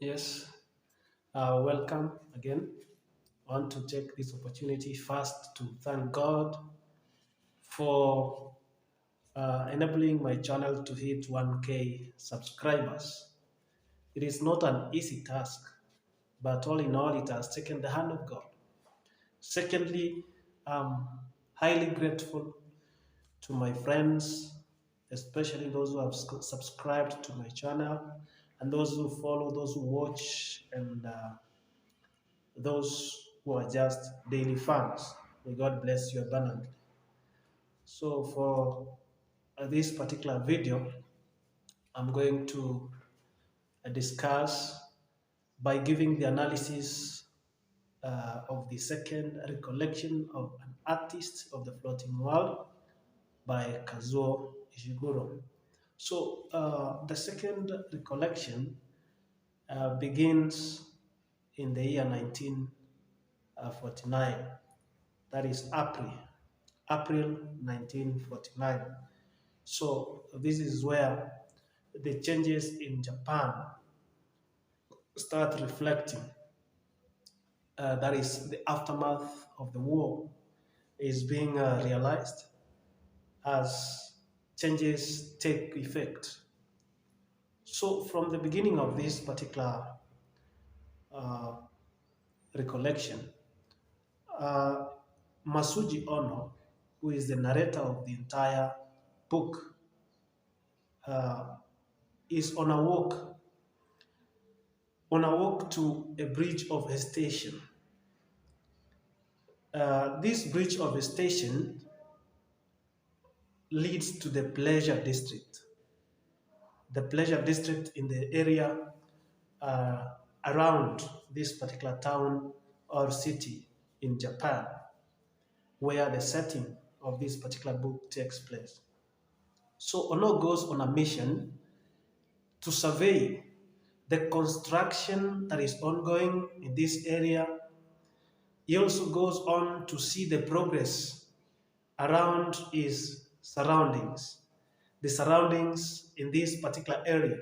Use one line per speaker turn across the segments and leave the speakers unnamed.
Yes, welcome again. I want to take this opportunity first to thank God for enabling my channel to hit 1K subscribers. It is not an easy task, but all in all, it has taken the hand of God. Secondly, I'm highly grateful to my friends, especially those who have subscribed to my channel and those who follow, those who watch, and those who are just daily fans. May God bless you abundantly. So for this particular video, I'm going to discuss by giving the analysis of the second recollection of an artist of the floating world by Kazuo Ishiguro. So the second recollection begins in the year 1949. That is April 1949. So this is where the changes in Japan start reflecting. That is the aftermath of the war is being realized as changes take effect. So from the beginning of this particular uh, recollection, uh, Masuji Ono, who is the narrator of the entire book, uh, is on a walk to a bridge of a station. This bridge of a station leads to the pleasure district. The pleasure district in the area uh, around this particular town or city in Japan, where the setting of this particular book takes place. So Ono goes on a mission to survey the construction that is ongoing in this area. He also goes on to see the progress around his surroundings, the surroundings in this particular area.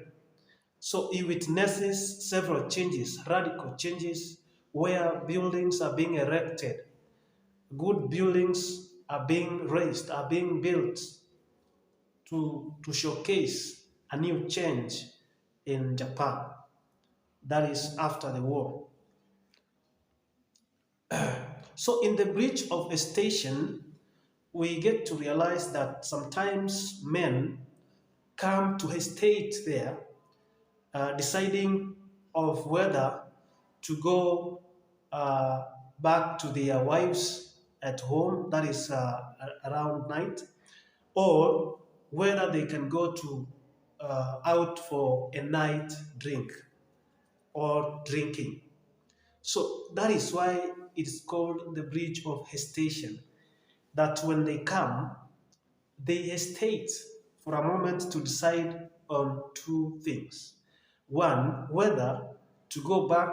So he witnesses several changes, radical changes, where buildings are being erected, good buildings are being raised, are being built to showcase a new change in Japan. That is after the war. So in the bridge of a station, we get to realize that sometimes men come to a state there, deciding of whether to go uh, back to their wives at home, that is around night, or whether they can go to out for a night drink or drinking. So that is why it's called the bridge of hesitation. That when they come, they hesitate for a moment to decide on two things. One, whether to go back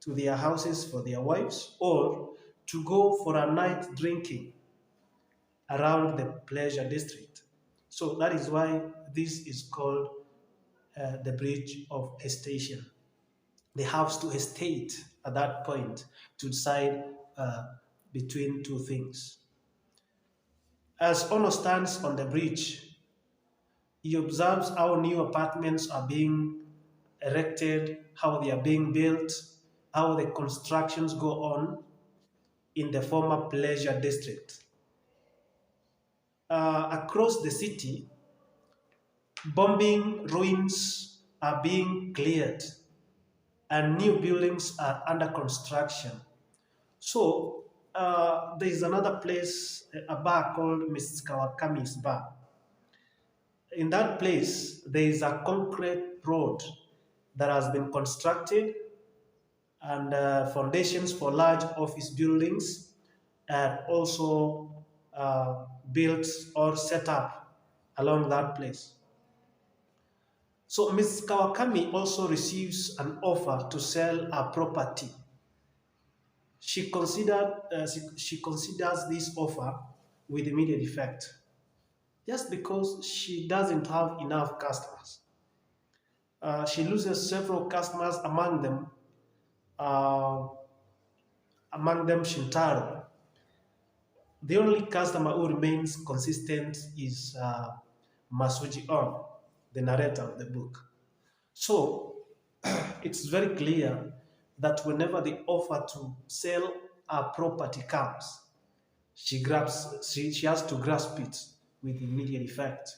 to their houses for their wives or to go for a night drinking around the pleasure district. So that is why this is called the bridge of hesitation. They have to hesitate at that point to decide between two things. As Ono stands on the bridge, he observes how new apartments are being erected, how they are being built, how the constructions go on in the former pleasure district. Across the city, bombing ruins are being cleared and new buildings are under construction. So there is another place, a bar called Mrs. Kawakami's bar. In that place, there is a concrete road that has been constructed and foundations for large office buildings are also built or set up along that place. So Ms. Kawakami also receives an offer to sell a property. She considers this offer with immediate effect, just because she doesn't have enough customers. She loses several customers, uh, among them Shintaro. The only customer who remains consistent is Masuji On, the narrator of the book. So it's very clear that whenever the offer to sell a property comes, she has to grasp it with immediate effect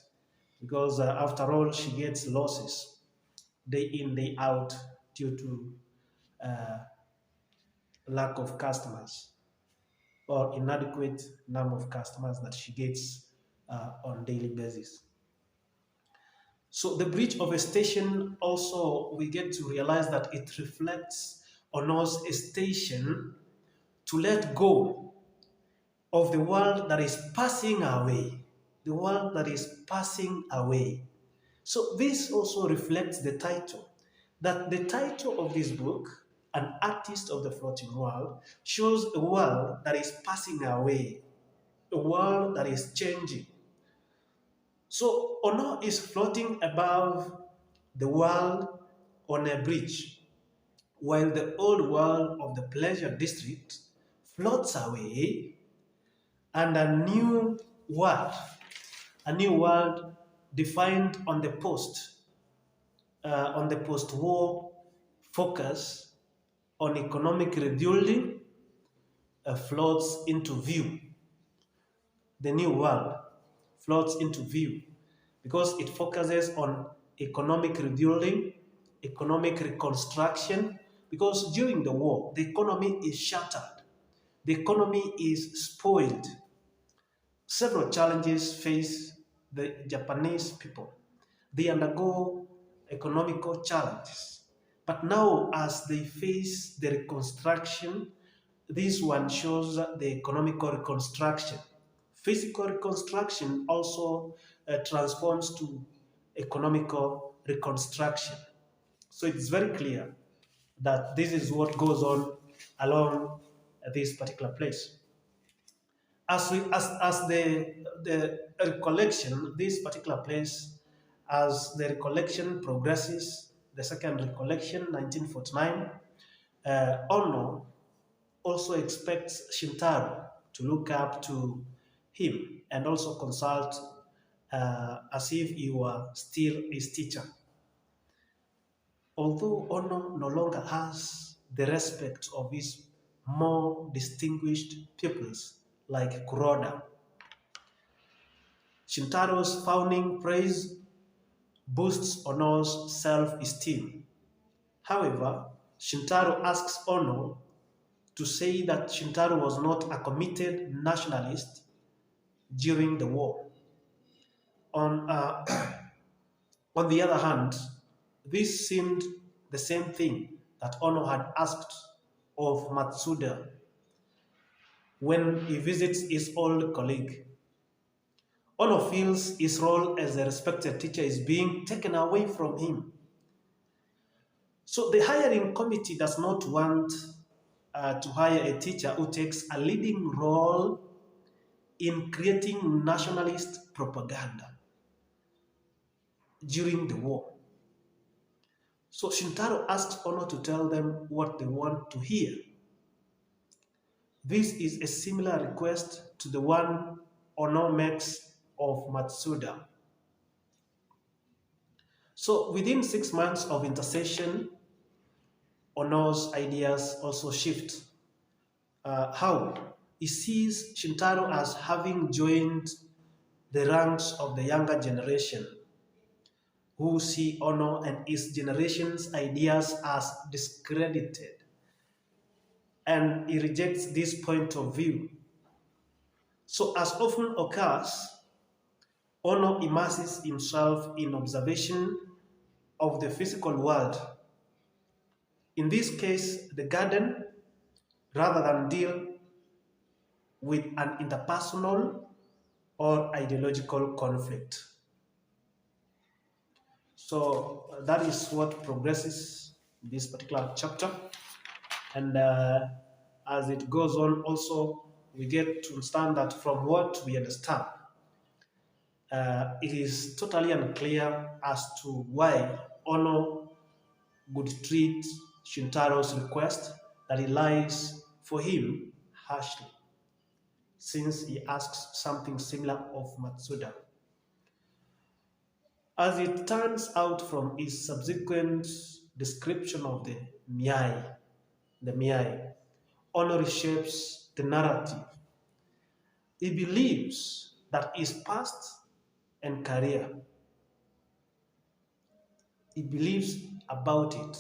because after all, she gets losses day in, day out due to uh, lack of customers or inadequate number of customers that she gets on daily basis. So the breach of a station also, we get to realize that it reflects on us a station to let go of the world that is passing away. The world that is passing away. So this also reflects the title. That the title of this book, An Artist of the Floating World, shows a world that is passing away, a world that is changing. So Ono is floating above the world on a bridge, while the old world of the pleasure district floats away, and world, a new world defined on the post-war focus on economic rebuilding, floats into view. The new world floats into view because it focuses on economic rebuilding, economic reconstruction, because during the war, the economy is shattered, the economy is spoiled. Several challenges face the Japanese people. They undergo economical challenges. But now, as they face the reconstruction, this one shows the economical reconstruction. Physical reconstruction also transforms to economical reconstruction. So it's very clear that this is what goes on along this particular place. As the recollection, this particular place, as the recollection progresses, the second recollection, 1949, Ono also expects Shintaro to look up to him and also consult as if he were still his teacher. Although Ono no longer has the respect of his more distinguished pupils like Kuroda, Shintaro's fawning praise boosts Ono's self-esteem. However, Shintaro asks Ono to say that Shintaro was not a committed nationalist during the war. On, uh, on the other hand, this seemed the same thing that Ono had asked of Matsuda when he visits his old colleague. Ono feels his role as a respected teacher is being taken away from him. So the hiring committee does not want to hire a teacher who takes a leading role in creating nationalist propaganda during the war. So Shintaro asks Ono to tell them what they want to hear. This is a similar request to the one Ono makes of Matsuda. So within 6 months of intercession, Ono's ideas also shift. How? He sees Shintaro as having joined the ranks of the younger generation who see Ono and his generation's ideas as discredited. And he rejects this point of view. So as often occurs, Ono immerses himself in observation of the physical world. In this case, the garden, rather than deal with an interpersonal or ideological conflict. So that is what progresses in this particular chapter. And as it goes on, also, we get to understand that from what we understand, it is totally unclear as to why Ono would treat Shintaro's request that he lies for him harshly, since he asks something similar of Matsuda. As it turns out from his subsequent description of the Miai, honor shapes the narrative. He believes that his past and career, he believes about it.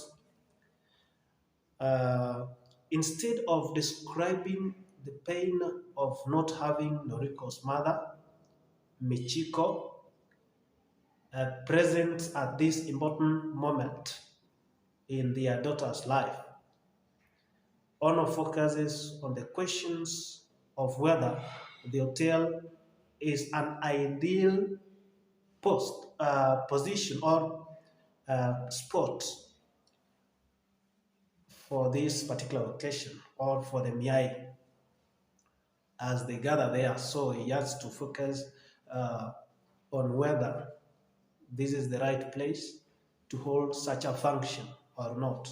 Uh, Instead of describing the pain of not having Noriko's mother, Michiko, present at this important moment in their daughter's life, Ono focuses on the questions of whether the hotel is an ideal position or spot for this particular occasion or for the Miai as they gather there. So he has to focus uh, on whether this is the right place to hold such a function or not.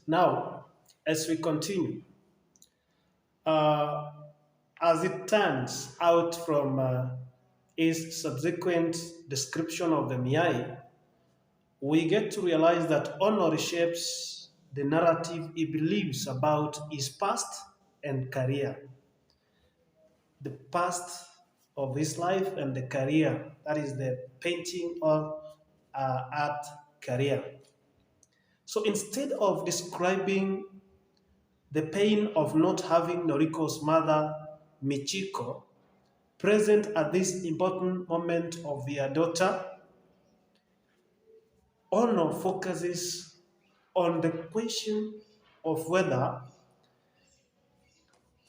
Now, as we continue, uh, as it turns out from his subsequent description of the Miai, we get to realize that honor shapes the narrative he believes about his past and career. The past of his life and the career, that is the painting or art career. So instead of describing the pain of not having Noriko's mother, Michiko, present at this important moment of their daughter, Ono focuses on the question of whether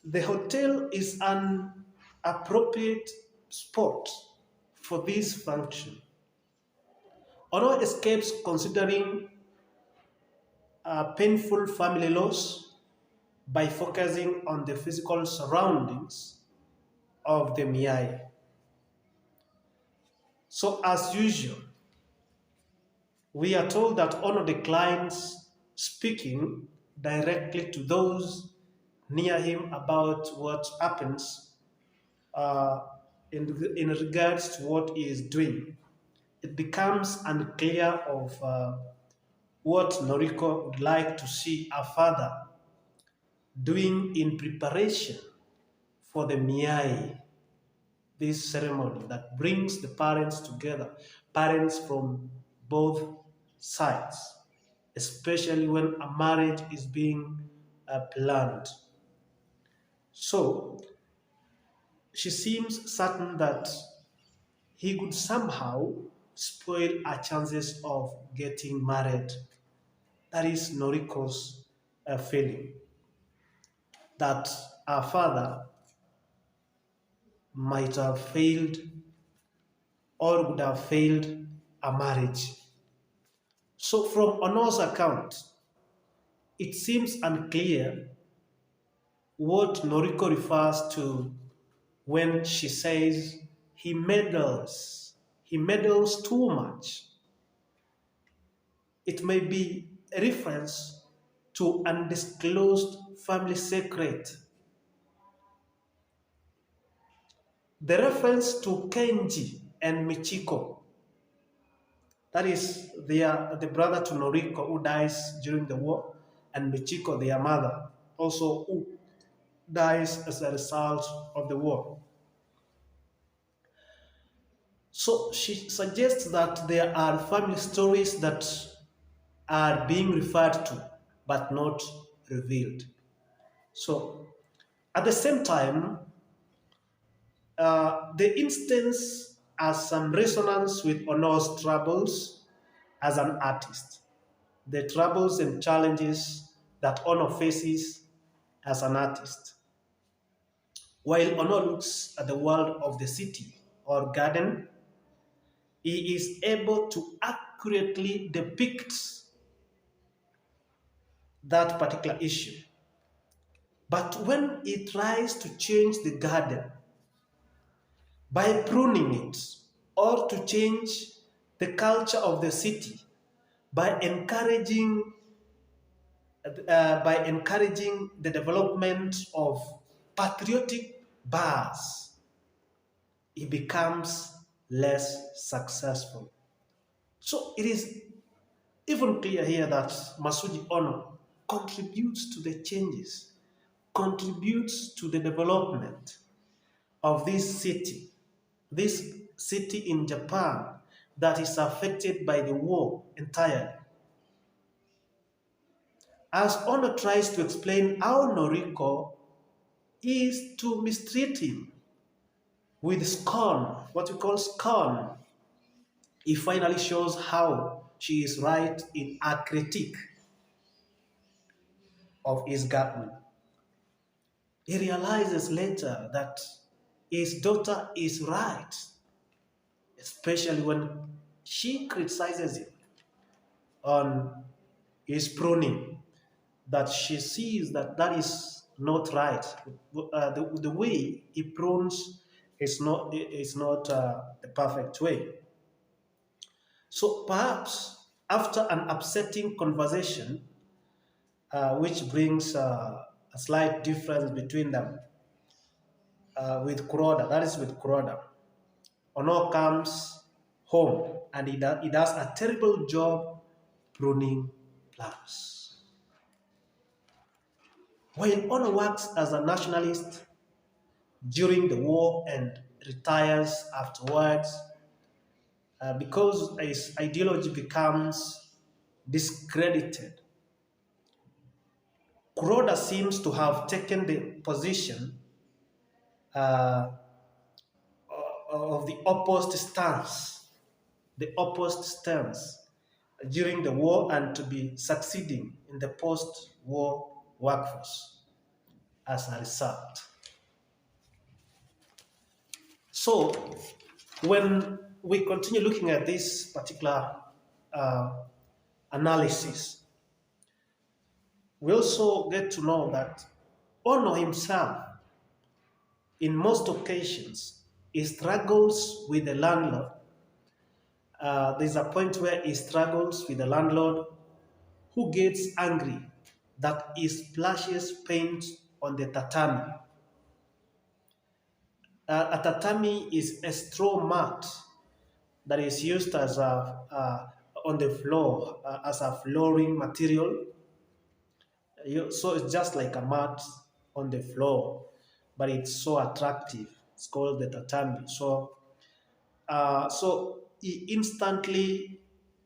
the hotel is an appropriate spot for this function. Ono escapes considering painful family loss by focusing on the physical surroundings of the Miai. So, as usual, we are told that Ono declines speaking directly to those near him about what happens uh, in regards to what he is doing. It becomes unclear of what Noriko would like to see her father doing in preparation for the Miai, this ceremony that brings the parents together, parents from both sides, especially when a marriage is being planned. So she seems certain that he could somehow spoil her chances of getting married. That is Noriko's feeling that her father might have failed or would have failed a marriage. So, from Ono's account, it seems unclear what Noriko refers to when she says he meddles. He meddles too much. It may be a reference to undisclosed family secret. The reference to Kenji and Michiko, that is the brother to Noriko who dies during the war, and Michiko, their mother, also who dies as a result of the war. So she suggests that there are family stories that are being referred to but not revealed. So at the same time, the instance has some resonance with Ono's troubles as an artist, the troubles and challenges that Ono faces as an artist. While Ono looks at the world of the city or garden, he is able to accurately depict that particular issue. But when he tries to change the garden by pruning it or to change the culture of the city by encouraging the development of patriotic bars, it becomes less successful. So it is even clear here that Masuji Ono contributes to the changes, contributes to the development of this city in Japan that is affected by the war entirely. As Ono tries to explain how Noriko is to mistreat him with scorn, what we call scorn, he finally shows how she is right in a critique of his gardening. He realizes later that his daughter is right, especially when she criticizes him on his pruning, that she sees that that is not right. The way he prunes is not the perfect way. So perhaps after an upsetting conversation, which brings a slight difference between them, with Kuroda, that is with Kuroda, Ono comes home and he does a terrible job pruning plants. While Ono works as a nationalist during the war and retires afterwards, because his ideology becomes discredited, Kuroda seems to have taken the position uh, of the opposed stance during the war and to be succeeding in the post-war workforce as a result. So when we continue looking at this particular uh, analysis, we also get to know that Ono himself, in most occasions, he struggles with the landlord. There's a point where he struggles with the landlord who gets angry that he splashes paint on the tatami. A tatami is a straw mat that is used as on the floor as a flooring material. So it's just like a mat on the floor, but it's so attractive. It's called the tatami. So he instantly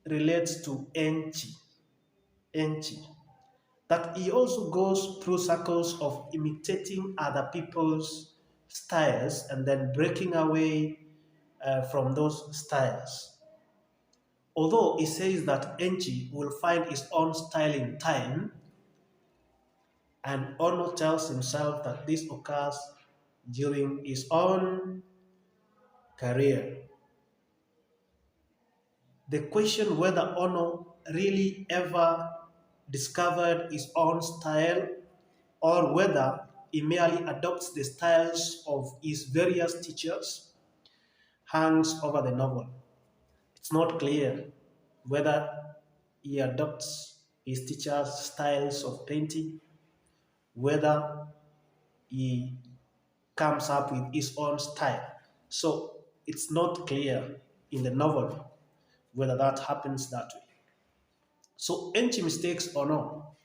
relates to enchi. That he also goes through circles of imitating other people's styles and then breaking away from those styles. Although he says that Enchi will find his own style in time, and Ono tells himself that this occurs during his own career. The question whether Ono really ever discovered his own style or whether he merely adopts the styles of his various teachers hangs over the novel. It's not clear whether he adopts his teachers' styles of painting, whether he comes up with his own style. So it's not clear in the novel whether that happens that way. So Enchi mistakes or no,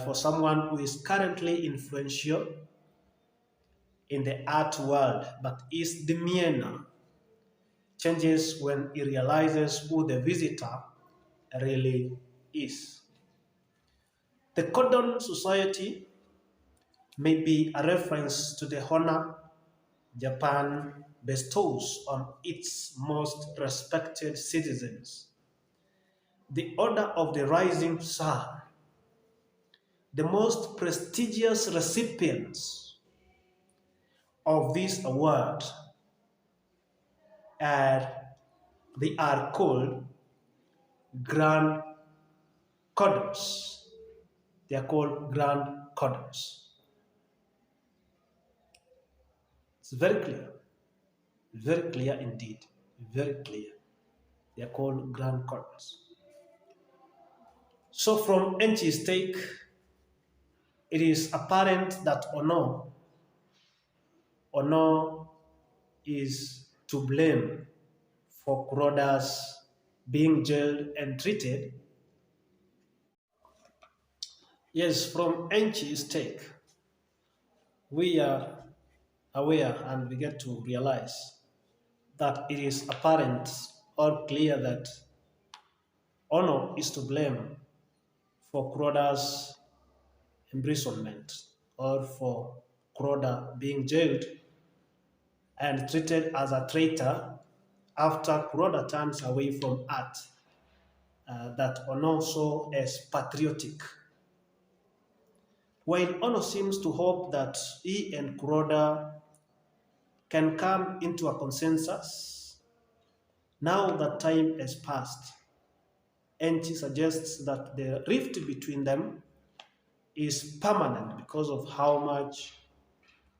for someone who is currently influential in the art world, but his demeanor changes when he realizes who the visitor really is. The Cordon Society may be a reference to the honor Japan bestows on its most respected citizens. The Order of the Rising Sun, the most prestigious recipients of this award, are they are called Grand Cordons. They are called Grand Cordons. It's very clear indeed, very clear. They are called grand cons. So from Enchi's take, it is apparent that Ono is to blame for Kuroda's being jailed and treated. Yes, from Enchi's take, we are aware and we get to realize that it is apparent or clear that Ono is to blame for Kuroda's imprisonment or for Kuroda being jailed and treated as a traitor after Kuroda turns away from art that Ono saw as patriotic. While Ono seems to hope that he and Kuroda can come into a consensus, now that time has passed, Enchi suggests that the rift between them is permanent because of how much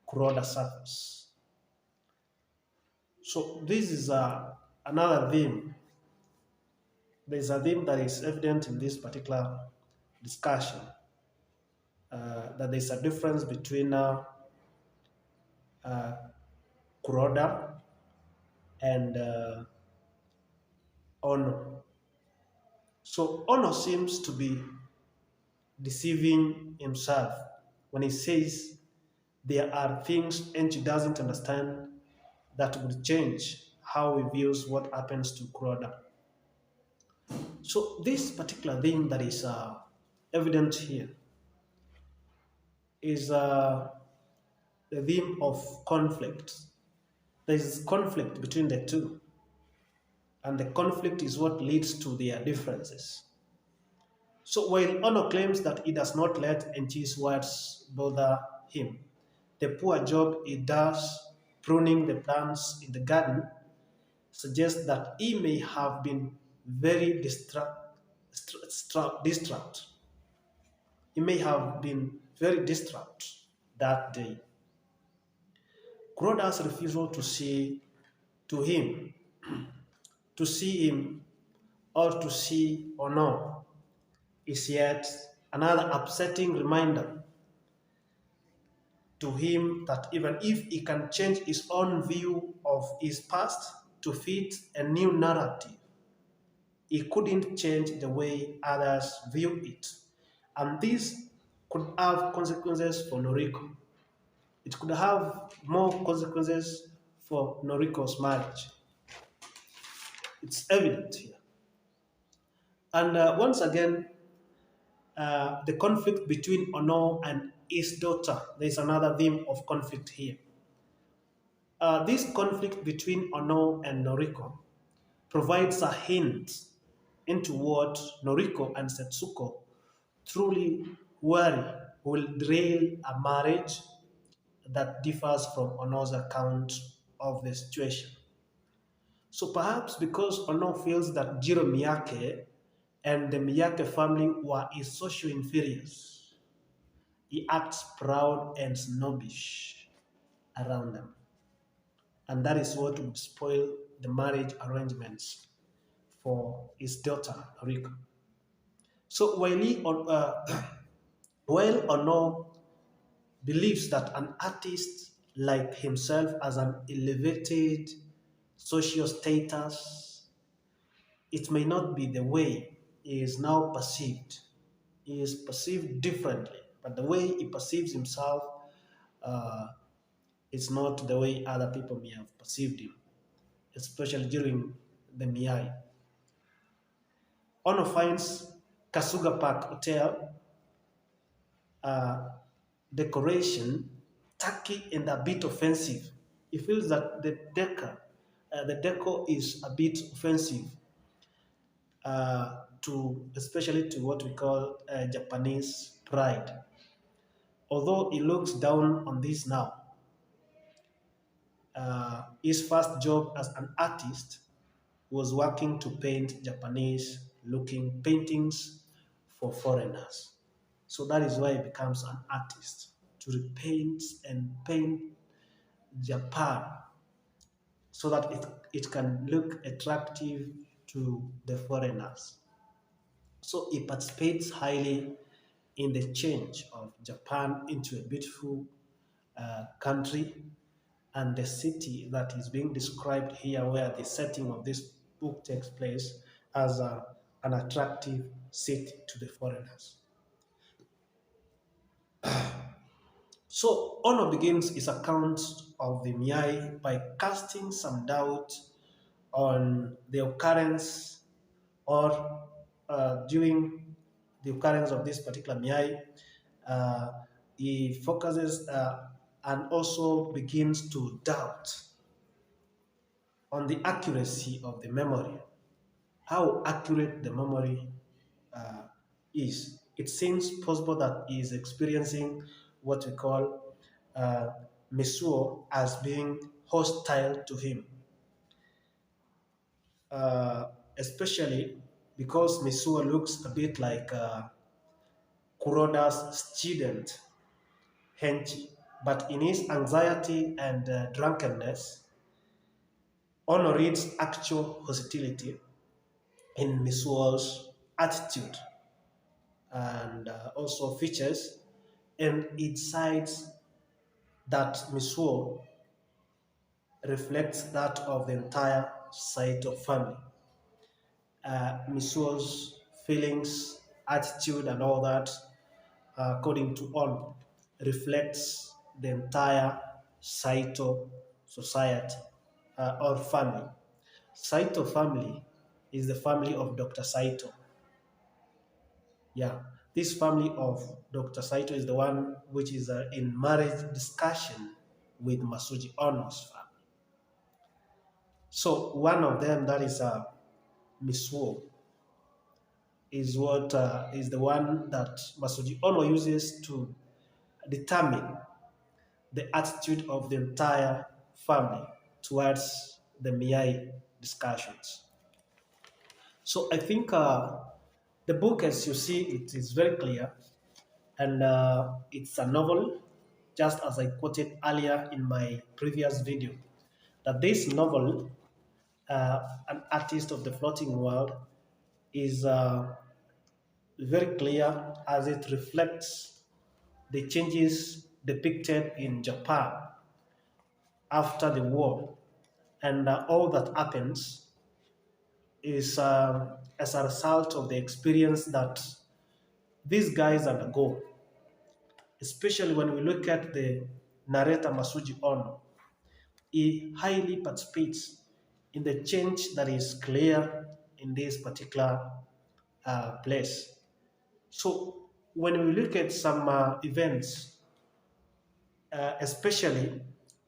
Kuroda suffers. So this is another theme. There's a theme that is evident in this particular discussion, that there's a difference between uh, Kuroda and Ono. So Ono seems to be deceiving himself when he says there are things Enchi doesn't understand that would change how he views what happens to Kuroda. So this particular thing that is evident here is the theme of conflict. There is conflict between the two, and the conflict is what leads to their differences. So while Ono claims that he does not let Enchi's words bother him, the poor job he does pruning the plants in the garden suggests that he may have been very distraught. He may have been very distraught that day. Kuroda's refusal to see him or to see Ono is yet another upsetting reminder to him that even if he can change his own view of his past to fit a new narrative, he couldn't change the way others view it. And this could have consequences for Noriko. It could have more consequences for Noriko's marriage. It's evident here. And once again, the conflict between Ono and his daughter, there's another theme of conflict here. This conflict between Ono and Noriko provides a hint into what Noriko and Setsuko truly worry will derail a marriage that differs from Ono's account of the situation. So perhaps because Ono feels that Jiro Miyake and the Miyake family were his social inferiors, he acts proud and snobbish around them. And that is what would spoil the marriage arrangements for his daughter, Rika. So while Ono believes that an artist like himself has an elevated social status, it may not be the way he is now perceived. He is perceived differently, but the way he perceives himself uh, is not the way other people may have perceived him, especially during the Miyai. Ono finds Kasuga Park Hotel uh, decoration tacky and a bit offensive. He feels that the decor is a bit offensive to, especially to what we call Japanese pride. Although he looks down on this now, his first job as an artist was working to paint Japanese looking paintings for foreigners. So that is why he becomes an artist, to repaint and paint Japan so that it can look attractive to the foreigners. So he participates highly in the change of Japan into a beautiful country, and the city that is being described here, where the setting of this book takes place, as an attractive city to the foreigners. So Ono begins his account of the Miai by casting some doubt on the occurrence, or during the occurrence of this particular Miai, uh, he focuses and also begins to doubt on the accuracy of the memory, how accurate the memory uh, is. It seems possible that he is experiencing what we call uh, Misuo as being hostile to him, uh, especially because Misuo looks a bit like Kuroda's student, Henchi. But in his anxiety and drunkenness, Ono reads actual hostility in Misuo's attitude and also features, and it cites that Misuo reflects that of the entire Saito family. Misuo's feelings, attitude, and all that, according to On, reflects the entire Saito society or family. Saito family is the family of Dr. Saito. Yeah, this family of Dr. Saito is the one which is in marriage discussion with Masuji Ono's family. So one of them, that is Misuo, is the one that Masuji Ono uses to determine the attitude of the entire family towards the Miyai discussions. So I think the book, as you see, it is very clear, and it's a novel, just as I quoted earlier in my previous video, that this novel, An Artist of the Floating World, is very clear as it reflects the changes depicted in Japan after the war, and all that happens is as a result of the experience that these guys undergo, especially when we look at the narrator Masuji Ono. He highly participates in the change that is clear in this particular place. So when we look at some events, especially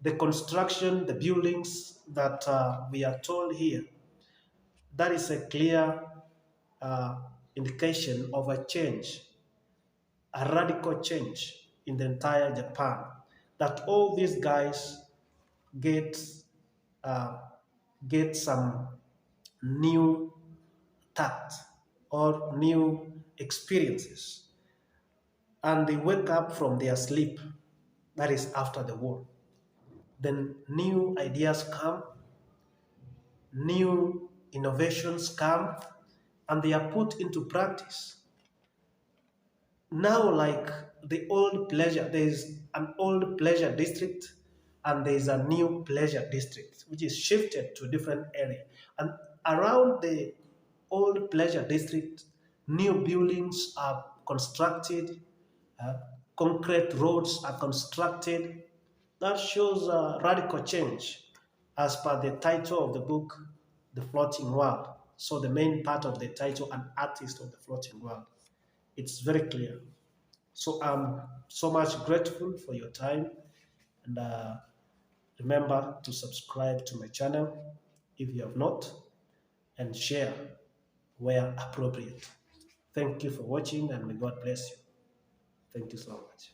the construction, the buildings that we are told here, that is a clear uh, indication of a change, a radical change in the entire Japan. That all these guys get uh, get some new tact or new experiences, and they wake up from their sleep, that is after the war. Then new ideas come, new innovations come, and they are put into practice. Now, like the old pleasure, there is an old pleasure district and there is a new pleasure district, which is shifted to a different area. And around the old pleasure district, new buildings are constructed, uh, concrete roads are constructed. That shows a radical change as per the title of the book, The Floating World. So the main part of the title, An Artist of the Floating World. It's very clear. So I'm so much grateful for your time, and remember to subscribe to my channel if you have not, and share where appropriate. Thank you for watching, and may God bless you. Thank you so much.